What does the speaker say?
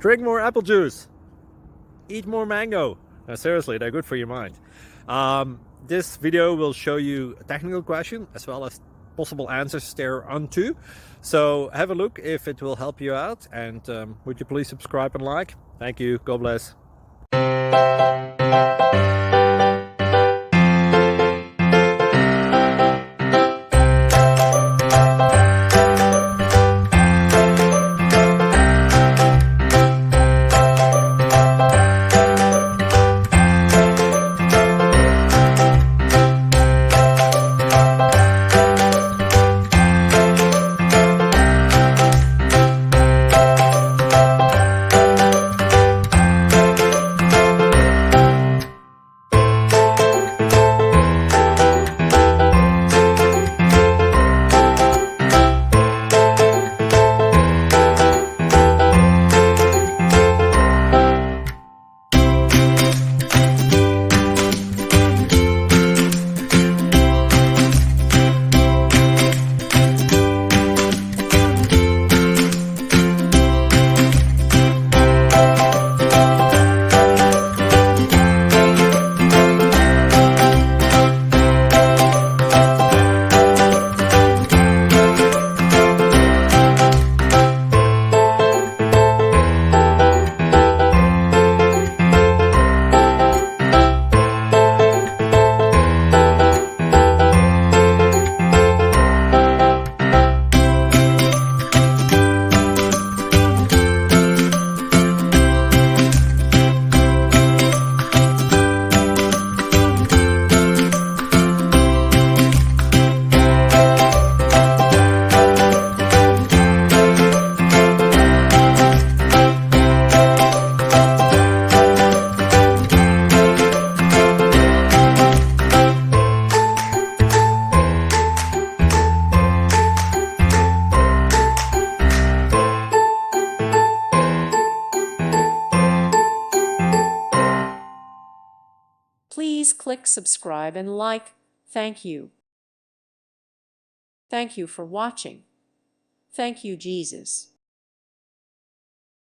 drink more apple juice, eat more mango. No, seriously, they're good for your mind. This video will show you a technical question as well as possible answers thereunto. So have a look if it will help you out, and would you please subscribe and like? Thank you. God bless. Please click subscribe and like. Thank you. Thank you for watching. Thank you, Jesus.